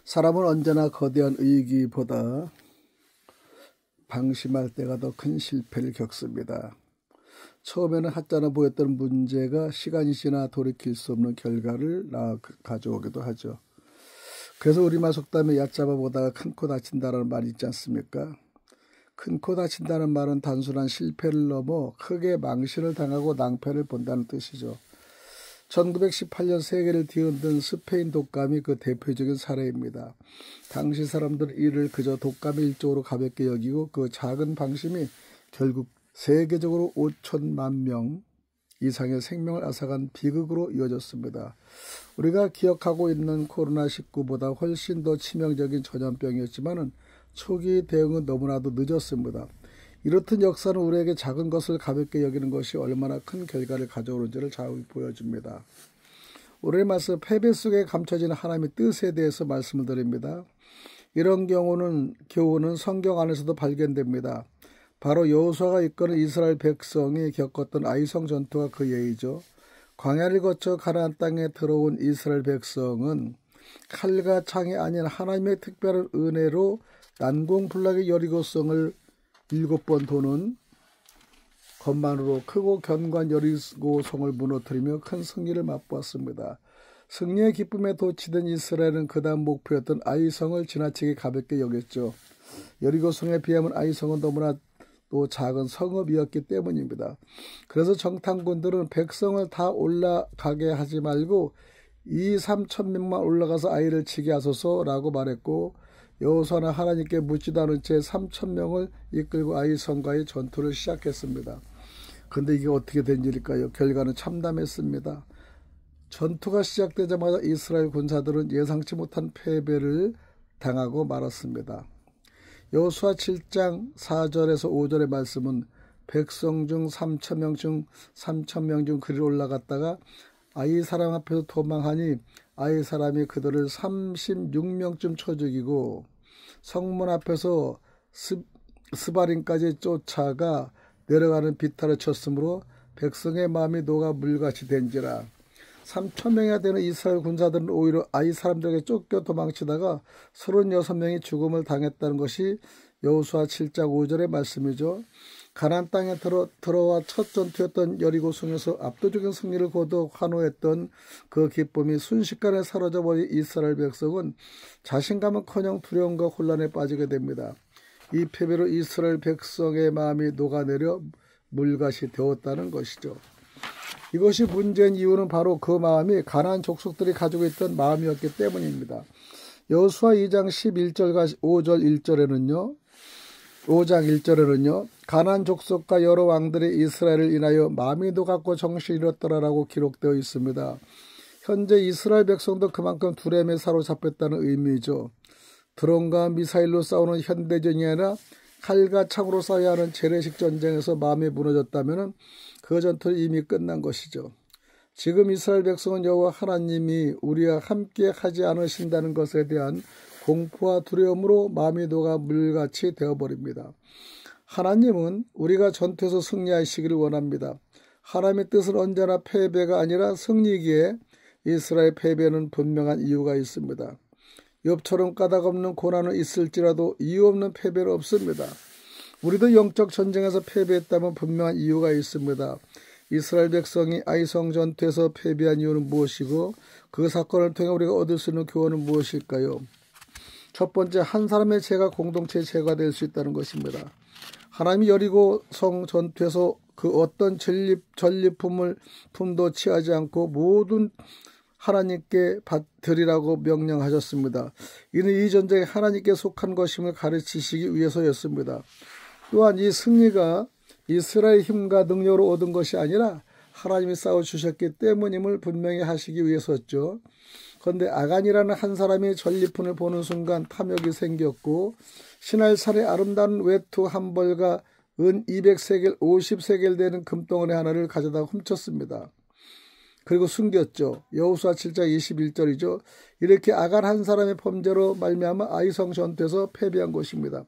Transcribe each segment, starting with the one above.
사람은 언제나 거대한 의기보다 방심할 때가 더 큰 실패를 겪습니다. 처음에는 하찮아 보였던 문제가 시간이 지나 돌이킬 수 없는 결과를 가져오기도 하죠. 그래서 우리말 속담에 얕잡아 보다가 큰 코 다친다는 말이 있지 않습니까? 큰 코 다친다는 말은 단순한 실패를 넘어 크게 망신을 당하고 낭패를 본다는 뜻이죠. 1918년 세계를 뒤흔든 스페인 독감이 그 대표적인 사례입니다. 당시 사람들은 이를 그저 독감의 일종으로 가볍게 여기고 그 작은 방심이 결국 세계적으로 5천만 명 이상의 생명을 앗아간 비극으로 이어졌습니다. 우리가 기억하고 있는 코로나19보다 훨씬 더 치명적인 전염병이었지만 초기 대응은 너무나도 늦었습니다. 이렇듯 역사는 우리에게 작은 것을 가볍게 여기는 것이 얼마나 큰 결과를 가져오는지를 잘 보여줍니다. 오늘의 말씀 패배 속에 감춰진 하나님의 뜻에 대해서 말씀을 드립니다. 이런 교훈은 성경 안에서도 발견됩니다. 바로 여호수아가 이끄는 이스라엘 백성이 겪었던 아이성 전투가 그 예이죠. 광야를 거쳐 가나안 땅에 들어온 이스라엘 백성은 칼과 창이 아닌 하나님의 특별한 은혜로 난공불락의 여리고성을 7번 도는 것만으로 크고 견고한 여리고성을 무너뜨리며 큰 승리를 맛보았습니다. 승리의 기쁨에 도취된 이스라엘은 그 다음 목표였던 아이성을 지나치게 가볍게 여겼죠. 여리고성에 비하면 아이성은 너무나 또 작은 성읍이었기 때문입니다. 그래서 정탐꾼들은 백성을 다 올라가게 하지 말고 2,3,000명만 올라가서 아이를 치게 하소서라고 말했고, 여호수아는 하나님께 묻지도 않은 채 3,000명을 이끌고 아이성과의 전투를 시작했습니다. 그런데 이게 어떻게 된 일일까요? 결과는 참담했습니다. 전투가 시작되자마자 이스라엘 군사들은 예상치 못한 패배를 당하고 말았습니다. 여호수아 7장 4절에서 5절의 말씀은 백성 중 3,000명 중 그리 올라갔다가 아이 사람 앞에서 도망하니 아이 사람이 그들을 36명쯤 쳐 죽이고 성문 앞에서 스바림까지 쫓아가 내려가는 비탈을 쳤으므로 백성의 마음이 녹아 물같이 된지라. 3,000명이나 되는 이스라엘 군사들은 오히려 아이 사람들에게 쫓겨 도망치다가 36명이 죽음을 당했다는 것이 여호수아 7장 5절의 말씀이죠. 가나안 땅에 들어와 첫 전투였던 여리고성에서 압도적인 승리를 거둬 환호했던 그 기쁨이 순식간에 사라져버린 이스라엘 백성은 자신감은커녕 두려움과 혼란에 빠지게 됩니다. 이 패배로 이스라엘 백성의 마음이 녹아내려 물같이 되었다는 것이죠. 이것이 문제인 이유는 바로 그 마음이 가나안 족속들이 가지고 있던 마음이었기 때문입니다. 여호수아 2장 11절과 5장 1절에는요. 가나안 족속과 여러 왕들이 이스라엘을 인하여 마음이 녹았고 정신이 잃었더라라고 기록되어 있습니다. 현재 이스라엘 백성도 그만큼 두려움에 사로잡혔다는 의미죠. 드론과 미사일로 싸우는 현대전이 아니라 칼과 창으로 싸워야 하는 재래식 전쟁에서 마음이 무너졌다면 그 전투는 이미 끝난 것이죠. 지금 이스라엘 백성은 여호와 하나님이 우리와 함께 하지 않으신다는 것에 대한 공포와 두려움으로 마음이 녹아 물같이 되어버립니다. 하나님은 우리가 전투에서 승리하시기를 원합니다. 하나님의 뜻은 언제나 패배가 아니라 승리이기에 이스라엘 패배는 분명한 이유가 있습니다. 욥처럼 까닭없는 고난은 있을지라도 이유 없는 패배는 없습니다. 우리도 영적 전쟁에서 패배했다면 분명한 이유가 있습니다. 이스라엘 백성이 아이성 전투에서 패배한 이유는 무엇이고 그 사건을 통해 우리가 얻을 수 있는 교훈은 무엇일까요? 첫 번째, 한 사람의 죄가 공동체의 죄가 될 수 있다는 것입니다. 하나님이 여리고성 전투에서 그 어떤 전리품도 취하지 않고 모든 하나님께 드리라고 명령하셨습니다. 이는 이 전쟁이 하나님께 속한 것임을 가르치시기 위해서였습니다. 또한 이 승리가 이스라엘의 힘과 능력으로 얻은 것이 아니라 하나님이 싸워주셨기 때문임을 분명히 하시기 위해서였죠. 그런데 아간이라는 한 사람이 전리품을 보는 순간 탐욕이 생겼고 신할산의 아름다운 외투 한 벌과 은 200세겔 50세겔 되는 금덩어리 하나를 가져다 훔쳤습니다. 그리고 숨겼죠. 여호수아 7장 21절이죠. 이렇게 아간 한 사람의 범죄로 말미암아 아이성 전투에서 패배한 것입니다.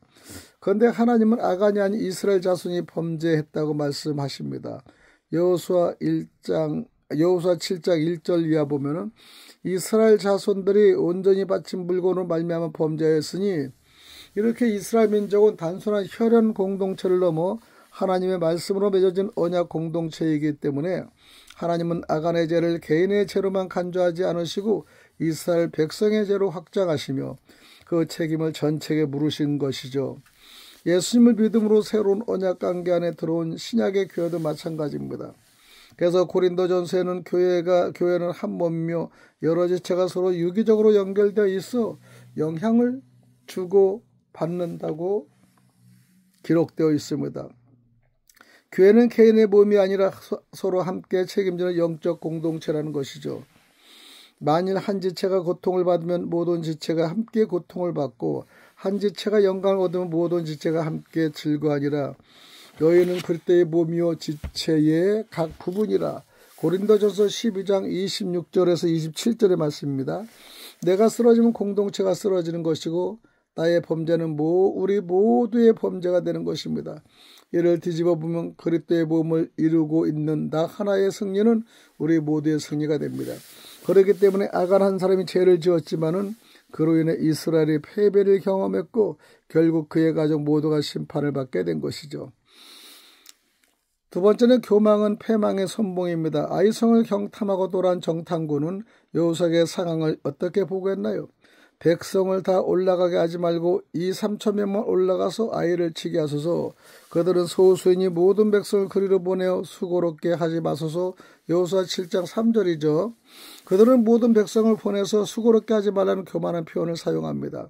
그런데 하나님은 아간이 아닌 이스라엘 자손이 범죄했다고 말씀하십니다. 여호수아 1장 여호수아 7장 1절 이하 보면은 이스라엘 자손들이 온전히 바친 물건으로 말미암아 범죄하였으니 이렇게 이스라엘 민족은 단순한 혈연 공동체를 넘어 하나님의 말씀으로 맺어진 언약 공동체이기 때문에 하나님은 아간의 죄를 개인의 죄로만 간주하지 않으시고 이스라엘 백성의 죄로 확장하시며 그 책임을 전체에 물으신 것이죠. 예수님을 믿음으로 새로운 언약 관계 안에 들어온 신약의 교회도 마찬가지입니다. 그래서 고린도전서에는 교회는 한 몸이며 여러 지체가 서로 유기적으로 연결되어 있어 영향을 주고 받는다고 기록되어 있습니다. 교회는 개인의 몸이 아니라 서로 함께 책임지는 영적 공동체라는 것이죠. 만일 한 지체가 고통을 받으면 모든 지체가 함께 고통을 받고 한 지체가 영광을 얻으면 모든 지체가 함께 즐거하니라. 너희는 그리스도의 몸이요 지체의 각 부분이라. 고린도전서 12장 26절에서 27절의 말씀입니다. 내가 쓰러지면 공동체가 쓰러지는 것이고 나의 범죄는 우리 모두의 범죄가 되는 것입니다. 이를 뒤집어 보면 그리스도의 몸을 이루고 있는 나 하나의 승리는 우리 모두의 승리가 됩니다. 그렇기 때문에 아간 한 사람이 죄를 지었지만은 그로 인해 이스라엘이 패배를 경험했고 결국 그의 가족 모두가 심판을 받게 된 것이죠. 두 번째는 교망은 패망의 선봉입니다. 아이성을 경탐하고 돌아온 정탐꾼은 여호수아의 상황을 어떻게 보고했나요? 백성을 다 올라가게 하지 말고 2-3천 명만 올라가서 아이를 치게 하소서. 그들은 소수이니 모든 백성을 그리로 보내어 수고롭게 하지 마소서. 여호수아 7장 3절이죠. 그들은 모든 백성을 보내서 수고롭게 하지 말라는 교만한 표현을 사용합니다.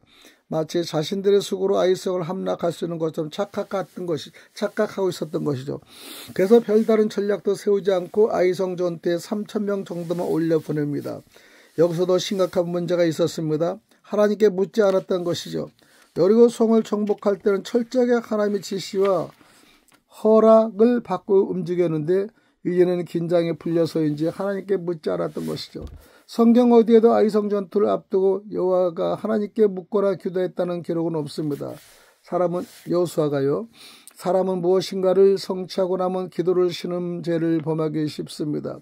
마치 자신들의 수고로 아이성을 함락할 수 있는 것처럼 착각하고 있었던 것이죠. 그래서 별다른 전략도 세우지 않고 아이성 전투에 3천 명 정도만 올려 보냅니다. 여기서도 심각한 문제가 있었습니다. 하나님께 묻지 않았던 것이죠. 여리고 성을 정복할 때는 철저하게 하나님의 지시와 허락을 받고 움직였는데 이제는 긴장에 풀려서인지 하나님께 묻지 않았던 것이죠. 성경 어디에도 아이성 전투를 앞두고 여호와가 하나님께 묻거나 기도했다는 기록은 없습니다. 여호수아가요. 사람은 무엇인가를 성취하고 남은 기도를 신음 죄를 범하기 쉽습니다.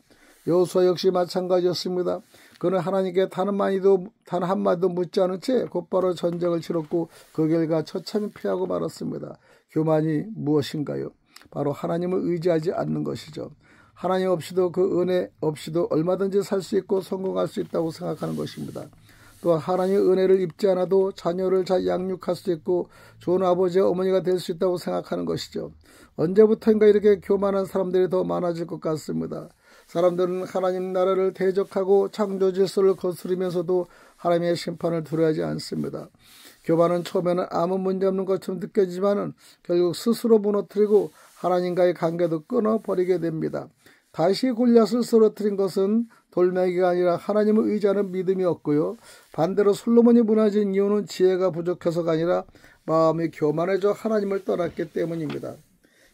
여호수아 역시 마찬가지였습니다. 그는 하나님께 단 한마디도 묻지 않은 채 곧바로 전쟁을 치렀고 그 결과 처참히 패하고 말았습니다. 교만이 무엇인가요? 바로 하나님을 의지하지 않는 것이죠. 하나님 없이도 그 은혜 없이도 얼마든지 살 수 있고 성공할 수 있다고 생각하는 것입니다. 또한 하나님의 은혜를 입지 않아도 자녀를 잘 양육할 수 있고 좋은 아버지와 어머니가 될 수 있다고 생각하는 것이죠. 언제부터인가 이렇게 교만한 사람들이 더 많아질 것 같습니다. 사람들은 하나님 나라를 대적하고 창조 질서를 거스르면서도 하나님의 심판을 두려워하지 않습니다. 교만은 처음에는 아무 문제 없는 것처럼 느껴지지만 결국 스스로 무너뜨리고 하나님과의 관계도 끊어버리게 됩니다. 다시 골리앗을 쓰러뜨린 것은 돌멩이가 아니라 하나님을 의지하는 믿음이었고요. 반대로 솔로몬이 무너진 이유는 지혜가 부족해서가 아니라 마음이 교만해져 하나님을 떠났기 때문입니다.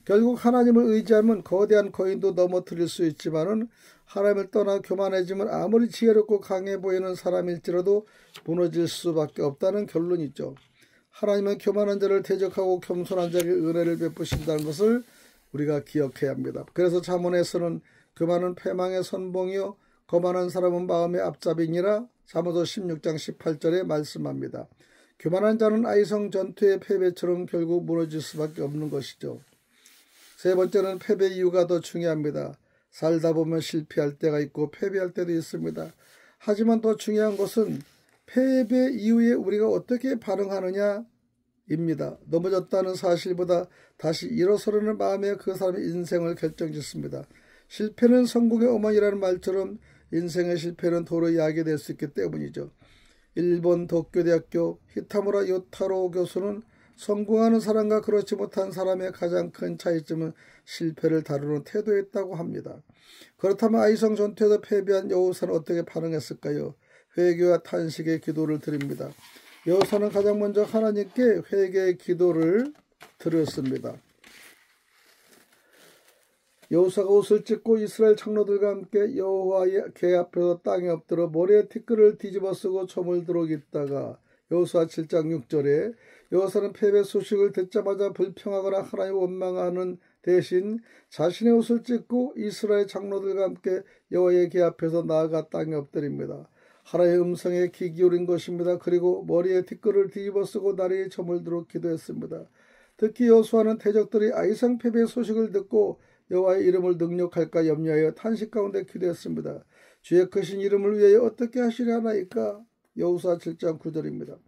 결국 하나님을 의지하면 거대한 거인도 넘어뜨릴 수 있지만은 하나님을 떠나 교만해지면 아무리 지혜롭고 강해 보이는 사람일지라도 무너질 수밖에 없다는 결론이죠. 하나님은 교만한 자를 대적하고 겸손한 자에게 은혜를 베푸신다는 것을 우리가 기억해야 합니다. 그래서 잠언에서는 교만은 패망의 선봉이요 거만한 사람은 마음의 앞잡이니라 잠언서 16장 18절에 말씀합니다. 교만한 자는 아이성 전투의 패배처럼 결국 무너질 수밖에 없는 것이죠. 세 번째는 패배 이유가 더 중요합니다. 살다 보면 실패할 때가 있고 패배할 때도 있습니다. 하지만 더 중요한 것은 패배 이후에 우리가 어떻게 반응하느냐입니다. 넘어졌다는 사실보다 다시 일어서려는 마음에 그 사람의 인생을 결정짓습니다. 실패는 성공의 어머니라는 말처럼 인생의 실패는 도로 약이 될 수 있기 때문이죠. 일본 도쿄대학교 히타무라 요타로 교수는 성공하는 사람과 그렇지 못한 사람의 가장 큰 차이점은 실패를 다루는 태도에 있다고 합니다. 그렇다면 아이성 전투에서 패배한 여호수아는 어떻게 반응했을까요? 회개와 탄식의 기도를 드립니다. 여호수아는 가장 먼저 하나님께 회개의 기도를 드렸습니다. 여호수아가 옷을 찢고 이스라엘 장로들과 함께 여호와의 궤 앞에서 땅에 엎드려 머리에 티끌을 뒤집어 쓰고 점을 들어있다가 여호수아 7장 6절에 여호수아는 패배 소식을 듣자마자 불평하거나 하나님을 원망하는 대신 자신의 옷을 찢고 이스라엘 장로들과 함께 여호와의 궤 앞에서 나아가 땅에 엎드립니다. 하나님의 음성에 귀 기울인 것입니다. 그리고 머리에 뒷걸을 뒤집어 쓰고 다리에 점을 들어 기도했습니다. 특히 여호수아는 대적들이 아이성 패배의 소식을 듣고 여호와의 이름을 능욕할까 염려하여 탄식 가운데 기도했습니다. 주의 크신 이름을 위하여 어떻게 하시려 하나이까? 여호수아 7장 9절입니다.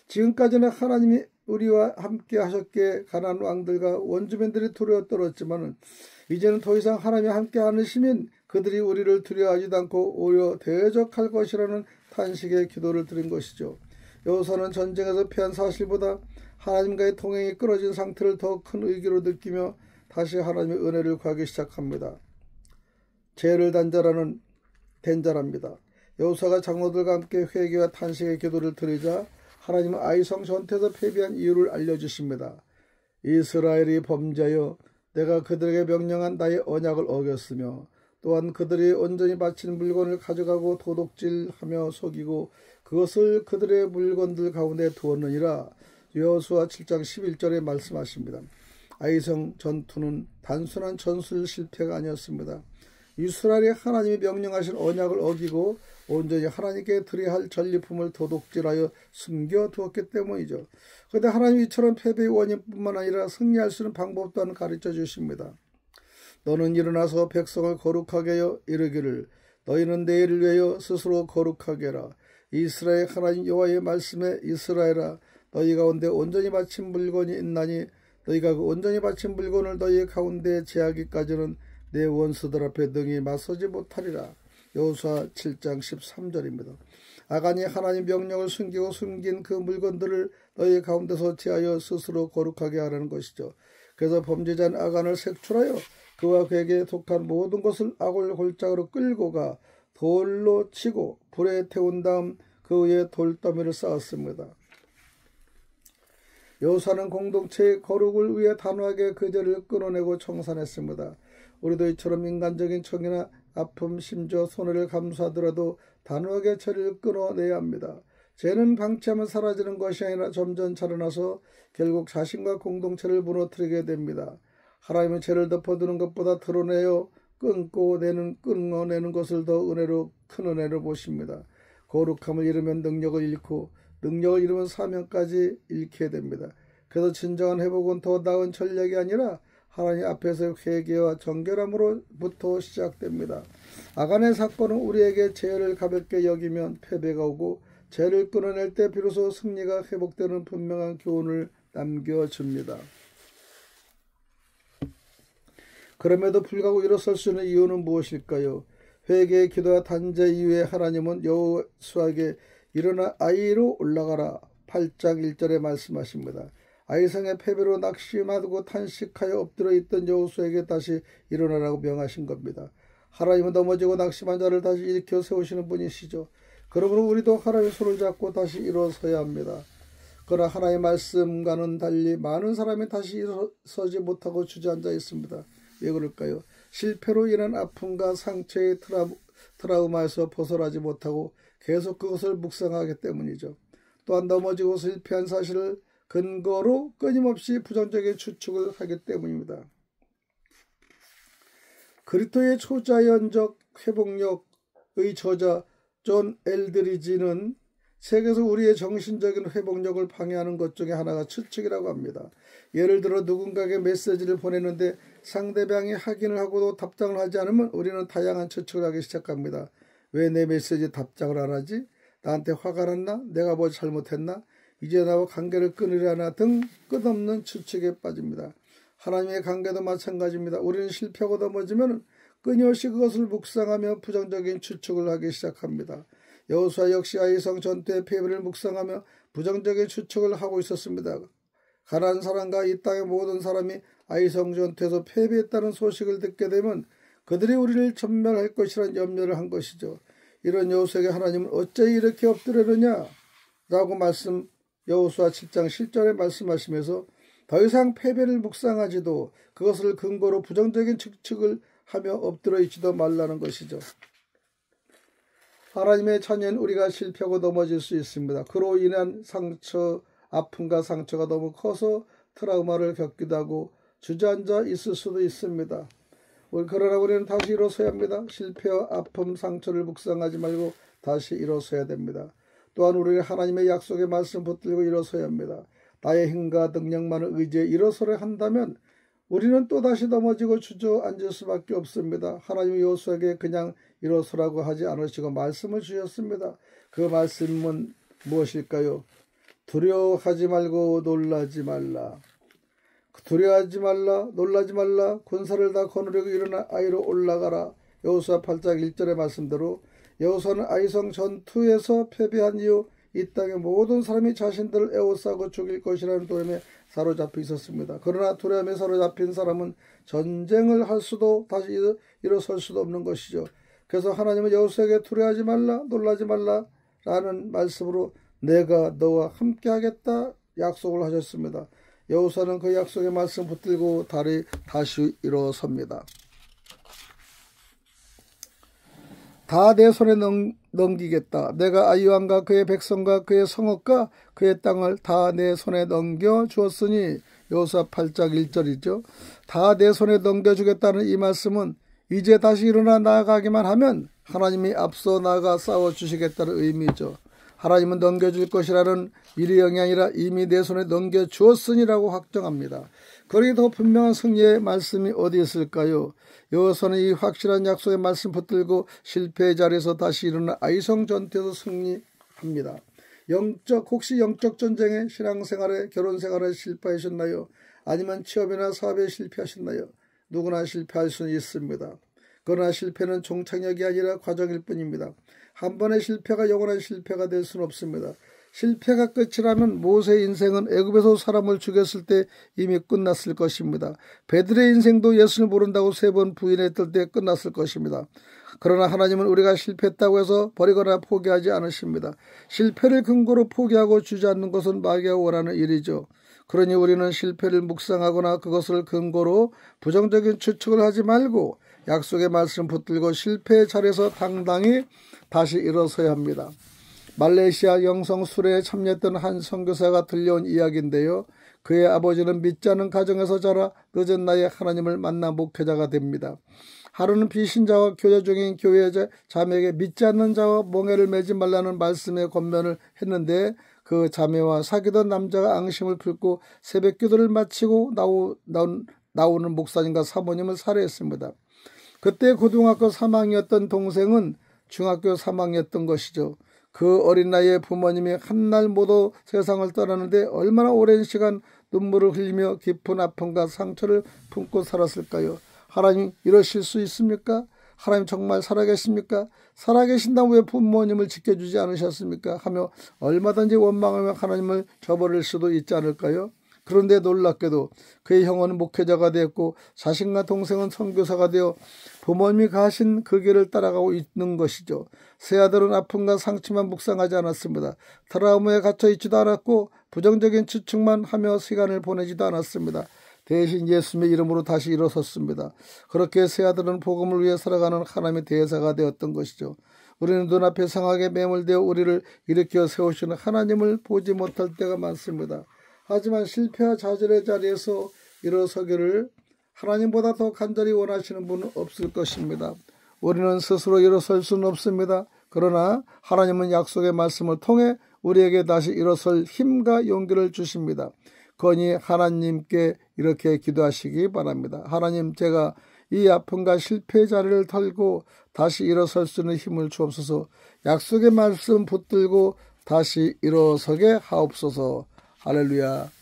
지금까지는 하나님이 우리와 함께 하셨기에 가나안 왕들과 원주민들이 두려워 떨었지만 이제는 더 이상 하나님이 함께 하시면 그들이 우리를 두려워하지도 않고 오히려 대적할 것이라는 탄식의 기도를 드린 것이죠. 여호수아는 전쟁에서 패한 사실보다 하나님과의 통행이 끊어진 상태를 더 큰 의기로 느끼며 다시 하나님의 은혜를 구하기 시작합니다. 죄를 단절하는 된자랍니다. 여호수아가 장로들과 함께 회개와 탄식의 기도를 드리자 하나님은 아이성 전투에서 패배한 이유를 알려주십니다. 이스라엘이 범죄하여 내가 그들에게 명령한 나의 언약을 어겼으며 또한 그들이 온전히 바친 물건을 가져가고 도둑질하며 속이고 그것을 그들의 물건들 가운데 두었느니라. 여호수아 7장 11절에 말씀하십니다. 아이성 전투는 단순한 전술 실패가 아니었습니다. 이스라엘이 하나님이 명령하신 언약을 어기고 온전히 하나님께 드려야 할 전리품을 도둑질하여 숨겨두었기 때문이죠. 그런데 하나님이 이처럼 패배의 원인뿐만 아니라 승리할 수 있는 방법 또한 가르쳐 주십니다. 너는 일어나서 백성을 거룩하게 하여 이르기를 너희는 내일을 위하여 스스로 거룩하게 하라. 이스라엘 하나님 여호와의 말씀에 이스라엘아 너희 가운데 온전히 바친 물건이 있나니 너희가 그 온전히 바친 물건을 너희 가운데 제하기까지는 내 원수들 앞에 능히 맞서지 못하리라. 여호수아 7장 13절입니다. 아간이 하나님 명령을 숨기고 숨긴 그 물건들을 너희 가운데서 제하여 스스로 거룩하게 하라는 것이죠. 그래서 범죄자인 아간을 색출하여 그와 그에게 독한 모든 것을 악을 골짜기로 끌고 가 돌로 치고 불에 태운 다음 그 위에 돌더미를 쌓았습니다. 여호수아는 공동체의 거룩을 위해 단호하게 그 죄를 끊어내고 청산했습니다. 우리도 이처럼 인간적인 청이나 아픔, 심지어 손해를 감수하더라도 단호하게 죄를 끊어내야 합니다. 죄는 방치하면 사라지는 것이 아니라 점점 자라나서 결국 자신과 공동체를 무너뜨리게 됩니다. 하나님은 죄를 덮어두는 것보다 드러내어 끊어내는 것을 더 은혜로 큰 은혜로 보십니다. 거룩함을 잃으면 능력을 잃고 능력을 잃으면 사명까지 잃게 됩니다. 그래서 진정한 회복은 더 나은 전략이 아니라 하나님 앞에서 회개와 정결함으로부터 시작됩니다. 아간의 사건은 우리에게 죄를 가볍게 여기면 패배가 오고 죄를 끊어낼 때 비로소 승리가 회복되는 분명한 교훈을 남겨줍니다. 그럼에도 불구하고 일어설 수 있는 이유는 무엇일까요? 회개의 기도와 단죄 이후에 하나님은 여호수아에게 일어나 아이로 올라가라 8장 1절에 말씀하십니다. 아이성의 패배로 낙심하고 탄식하여 엎드려 있던 여호수아에게 다시 일어나라고 명하신 겁니다. 하나님은 넘어지고 낙심한 자를 다시 일으켜 세우시는 분이시죠. 그러므로 우리도 하나님의 손을 잡고 다시 일어서야 합니다. 그러나 하나님의 말씀과는 달리 많은 사람이 다시 일어서지 못하고 주저앉아 있습니다. 왜 그럴까요? 실패로 인한 아픔과 상처의 트라우마에서 벗어나지 못하고 계속 그것을 묵상하기 때문이죠. 또한 넘어지고 실패한 사실을 근거로 끊임없이 부정적인 추측을 하기 때문입니다. 그리스도의 초자연적 회복력의 저자 존 엘드리지는 세계에서 우리의 정신적인 회복력을 방해하는 것 중에 하나가 추측이라고 합니다. 예를 들어 누군가에게 메시지를 보내는데 상대방이 확인을 하고도 답장을 하지 않으면 우리는 다양한 추측을 하기 시작합니다. 왜 내 메시지에 답장을 안 하지? 나한테 화가 났나? 내가 뭐 잘못했나? 이제 나와 관계를 끊으려나 등 끝없는 추측에 빠집니다. 하나님의 관계도 마찬가지입니다. 우리는 실패하고 넘어지면 끊임없이 그것을 묵상하며 부정적인 추측을 하기 시작합니다. 여호수아 역시 아이성 전투의 패배를 묵상하며 부정적인 추측을 하고 있었습니다. 가난한 사람과 이 땅의 모든 사람이 아이성 전투에서 패배했다는 소식을 듣게 되면 그들이 우리를 전멸할 것이라는 염려를 한 것이죠. 이런 여호수아에게 하나님은 어째 이렇게 엎드려느냐 라고 여호수아 7장 10절에 말씀하시면서 더 이상 패배를 묵상하지도 그것을 근거로 부정적인 추측을 하며 엎드려 있지도 말라는 것이죠. 하나님의 자녀는 우리가 실패하고 넘어질 수 있습니다. 그로 인한 아픔과 상처가 너무 커서 트라우마를 겪기도 하고 주저앉아 있을 수도 있습니다. 그러나 우리는 다시 일어서야 합니다. 실패와 아픔, 상처를 묵상하지 말고 다시 일어서야 됩니다. 또한 우리는 하나님의 약속의 말씀 붙들고 일어서야 합니다. 나의 힘과 능력만을 의지해 일어서려 한다면 우리는 또다시 넘어지고 주저앉을 수밖에 없습니다. 하나님이 여호수아에게 그냥 일어서라고 하지 않으시고 말씀을 주셨습니다. 그 말씀은 무엇일까요? 두려워하지 말고 놀라지 말라. 두려워하지 말라, 놀라지 말라, 군사를 다 거느리고 일어나 아이로 올라가라. 여호수아 8장 1절의 말씀대로 여호수아는 아이성 전투에서 패배한 이후 이 땅의 모든 사람이 자신들을 에워싸고 죽일 것이라는 두려움에 사로잡혀 있었습니다. 그러나 두려움에 사로잡힌 사람은 전쟁을 할 수도 다시 일어설 수도 없는 것이죠. 그래서 하나님은 여호수아에게 두려워하지 말라, 놀라지 말라 라는 말씀으로 내가 너와 함께 하겠다 약속을 하셨습니다. 여호수아는 그 약속의 말씀 붙들고 다시 일어섭니다. 다 내 손에 넘기겠다. 내가 아이왕과 그의 백성과 그의 성읍과 그의 땅을 다 내 손에 넘겨주었으니 여호수아 8장 1절이죠. 다 내 손에 넘겨주겠다는 이 말씀은 이제 다시 일어나 나아가기만 하면 하나님이 앞서 나아가 싸워주시겠다는 의미죠. 하나님은 넘겨줄 것이라는 미래형이 아니라 이미 내 손에 넘겨주었으니라고 확정합니다. 그러기 더 분명한 승리의 말씀이 어디 있을까요? 여호수아는 이 확실한 약속의 말씀 붙들고 실패의 자리에서 다시 일어나 아이성 전투에서 승리합니다. 혹시 영적 전쟁에, 신앙생활에, 결혼생활에 실패하셨나요? 아니면 취업이나 사업에 실패하셨나요? 누구나 실패할 수는 있습니다. 그러나 실패는 종착역이 아니라 과정일 뿐입니다. 한 번의 실패가 영원한 실패가 될 수는 없습니다. 실패가 끝이라면 모세의 인생은 애굽에서 사람을 죽였을 때 이미 끝났을 것입니다. 베드로의 인생도 예수를 모른다고 3번 부인했을 때 끝났을 것입니다. 그러나 하나님은 우리가 실패했다고 해서 버리거나 포기하지 않으십니다. 실패를 근거로 포기하고 주저앉는 것은 마귀가 원하는 일이죠. 그러니 우리는 실패를 묵상하거나 그것을 근거로 부정적인 추측을 하지 말고 약속의 말씀 붙들고 실패의 자리에서 당당히 다시 일어서야 합니다. 말레이시아 영성 수레에 참여했던 한 선교사가 들려온 이야기인데요. 그의 아버지는 믿지 않는 가정에서 자라 늦은 나이에 하나님을 만나 목회자가 됩니다. 하루는 비신자와 교제 중인 교회 자매에게 믿지 않는 자와 멍에를 매지 말라는 말씀에 권면을 했는데 그 자매와 사귀던 남자가 앙심을 품고 새벽 기도를 마치고 나오는 목사님과 사모님을 살해했습니다. 그때 고등학교 3학년이었던 동생은 중학교 3학년이었던 것이죠. 그 어린 나이에 부모님이 한날 모두 세상을 떠나는데 얼마나 오랜 시간 눈물을 흘리며 깊은 아픔과 상처를 품고 살았을까요? 하나님 이러실 수 있습니까? 하나님 정말 살아계십니까? 살아계신다면 왜 부모님을 지켜주지 않으셨습니까? 하며 얼마든지 원망하며 하나님을 저버릴 수도 있지 않을까요? 그런데 놀랍게도 그의 형은 목회자가 되었고 자신과 동생은 선교사가 되어 부모님이 가신 그 길을 따라가고 있는 것이죠. 세 아들은 아픔과 상처만 묵상하지 않았습니다. 트라우마에 갇혀 있지도 않았고 부정적인 추측만 하며 시간을 보내지도 않았습니다. 대신 예수님의 이름으로 다시 일어섰습니다. 그렇게 세 아들은 복음을 위해 살아가는 하나님의 대사가 되었던 것이죠. 우리는 눈앞에 상하게 매몰되어 우리를 일으켜 세우시는 하나님을 보지 못할 때가 많습니다. 하지만 실패와 좌절의 자리에서 일어서기를 하나님보다 더 간절히 원하시는 분은 없을 것입니다. 우리는 스스로 일어설 수는 없습니다. 그러나 하나님은 약속의 말씀을 통해 우리에게 다시 일어설 힘과 용기를 주십니다. 건히 하나님께 이렇게 기도하시기 바랍니다. 하나님, 제가 이 아픔과 실패의 자리를 털고 다시 일어설 수 있는 힘을 주옵소서. 약속의 말씀 붙들고 다시 일어서게 하옵소서. 할렐루야.